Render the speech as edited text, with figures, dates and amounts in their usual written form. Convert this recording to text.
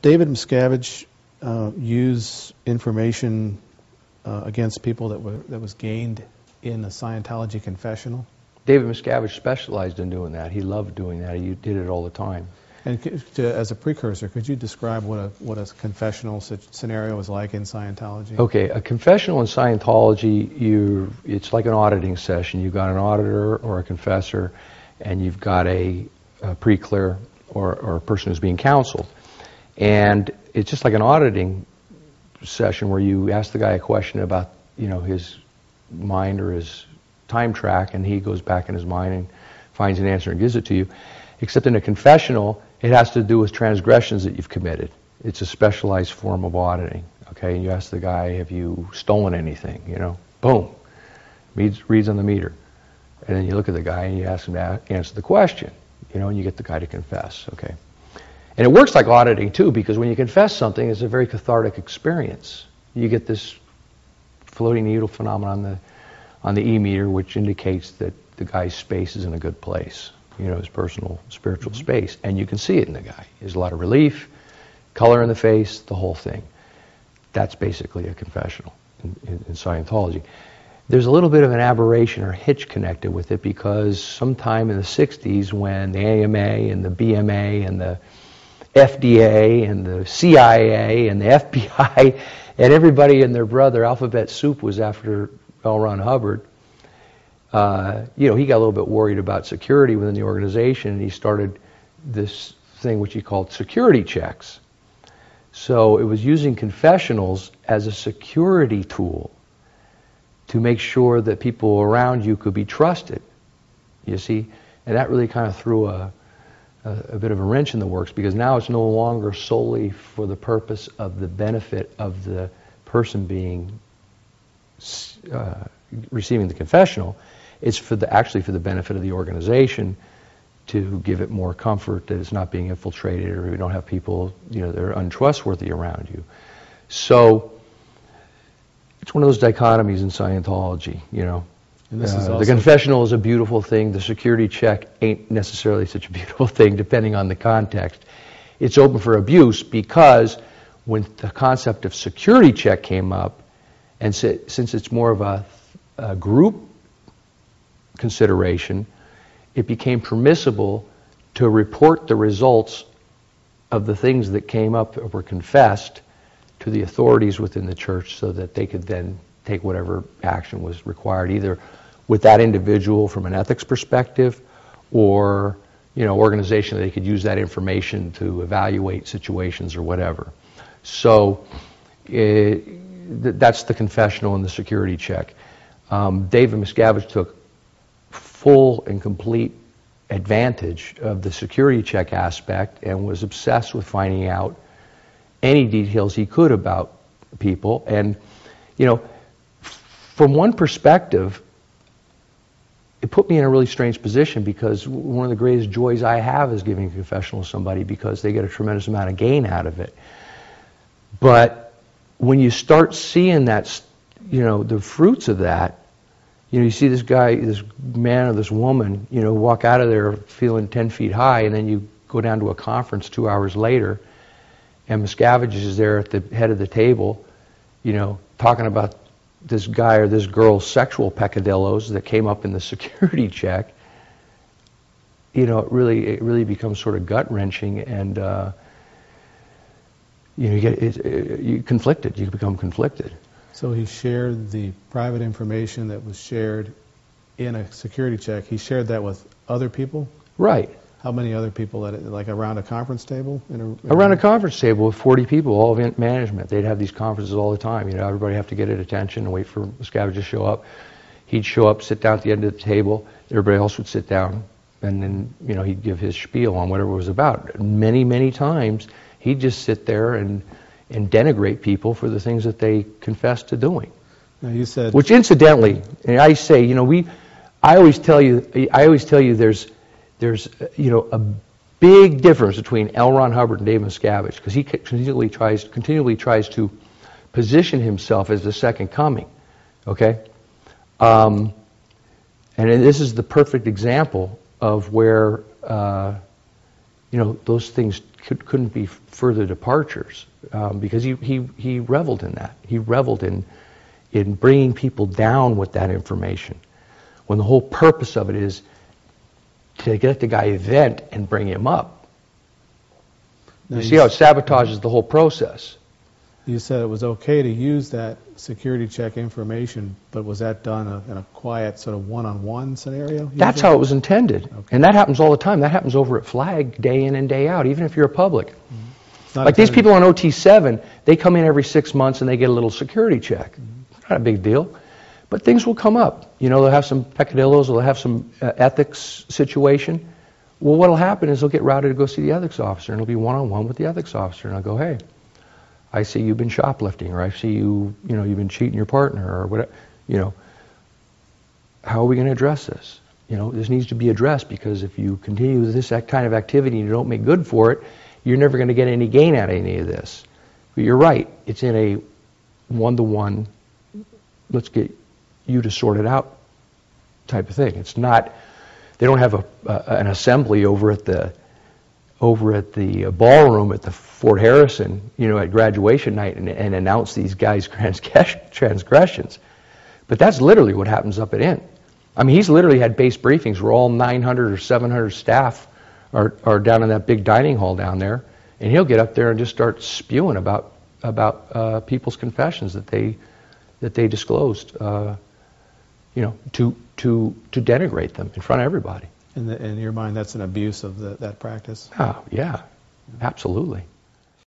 David Miscavige use information against people that was gained in a Scientology confessional? David Miscavige specialized in doing that. He loved doing that. He did it all the time. And as a precursor, could you describe what a confessional scenario was like in Scientology? Okay, a confessional in Scientology, it's like an auditing session. You've got an auditor or a confessor, and you've got a pre-clear or a person who's being counseled. And it's just like an auditing session where you ask the guy a question about, his mind or his time track, and he goes back in his mind and finds an answer and gives it to you. Except in a confessional, it has to do with transgressions that you've committed. It's a specialized form of auditing. Okay, and you ask the guy, have you stolen anything? Boom, reads on the meter. And then you look at the guy and you ask him to answer the question, and you get the guy to confess. Okay. And it works like auditing too, because when you confess something, it's a very cathartic experience. You get this floating needle phenomenon on the E-meter, which indicates that the guy's space is in a good place, his personal, spiritual space. And you can see it in the guy. There's a lot of relief, color in the face, the whole thing. That's basically a confessional in Scientology. There's a little bit of an aberration or hitch connected with it, because sometime in the 60s, when the AMA and the BMA and the FDA and the CIA and the FBI and everybody and their brother, alphabet soup, was after L. Ron Hubbard, he got a little bit worried about security within the organization, and he started this thing which he called security checks. So it was using confessionals as a security tool to make sure that people around you could be trusted, you see? And that really kind of threw a bit of a wrench in the works, because now it's no longer solely for the purpose of the benefit of the person being receiving the confessional. It's actually for the benefit of the organization, to give it more comfort that it's not being infiltrated, or we don't have people that are untrustworthy around you. So it's one of those dichotomies in Scientology, And this is also the confessional is a beautiful thing. The security check ain't necessarily such a beautiful thing, depending on the context. It's open for abuse, because when the concept of security check came up, and since it's more of a group consideration, it became permissible to report the results of the things that came up or were confessed to the authorities within the church, so that they could then take whatever action was required, either with that individual from an ethics perspective, or organization that they could use that information to evaluate situations or whatever. So that's the confessional and the security check. David Miscavige took full and complete advantage of the security check aspect, and was obsessed with finding out any details he could about people. And from one perspective, it put me in a really strange position, because one of the greatest joys I have is giving a confessional to somebody, because they get a tremendous amount of gain out of it. But when you start seeing that, the fruits of that, you see this guy, this man or this woman, walk out of there feeling 10 feet high, and then you go down to a conference 2 hours later, and Miscavige is there at the head of the table, talking about this guy or this girl's sexual peccadillos that came up in the security check. It really becomes sort of gut-wrenching, and you conflicted. You become conflicted. So he shared the private information that was shared in a security check. He shared that with other people? Right. How many other people, like around a conference table? Around a conference table with 40 people, all of management. They'd have these conferences all the time. Everybody have to get at attention and wait for Miscavige to show up. He'd show up, sit down at the end of the table. Everybody else would sit down, and then he'd give his spiel on whatever it was about. Many, many times, he'd just sit there and denigrate people for the things that they confessed to doing. Now you said, which incidentally, and I say, I always tell you, there's a big difference between L. Ron Hubbard and David Miscavige, because he continually tries to position himself as the second coming. Okay, and this is the perfect example of where those things couldn't be further departures, because he reveled in that. He reveled in bringing people down with that information, when the whole purpose of it is to get the guy vent and bring him up. You see how it sabotages the whole process. You said it was okay to use that security check information, but was that done in a quiet sort of one-on-one scenario? That's how it was intended. Okay. And that happens all the time. That happens over at Flag day in and day out, even if you're a public. Like these people on OT7, they come in every 6 months and they get a little security check. Not a big deal. But things will come up. They'll have some peccadillos, they'll have some ethics situation. Well, what will happen is they'll get routed to go see the ethics officer, and it'll be one-on-one with the ethics officer. And I'll go, hey, I see you've been shoplifting, or I see you've been cheating your partner, or whatever. How are we going to address this? This needs to be addressed, because if you continue with this kind of activity and you don't make good for it, you're never going to get any gain out of any of this. But you're right. It's in a one-to-one, let's get you to sort it out type of thing. It's not, they don't have an assembly over at the ballroom at the Fort Harrison, at graduation night and announce these guys' transgressions. But that's literally what happens up at INT. I mean, he's literally had base briefings where all 900 or 700 staff are down in that big dining hall down there, and he'll get up there and just start spewing about people's confessions that they disclosed, to denigrate them in front of everybody. In your mind, that's an abuse of that practice? Oh, yeah, absolutely.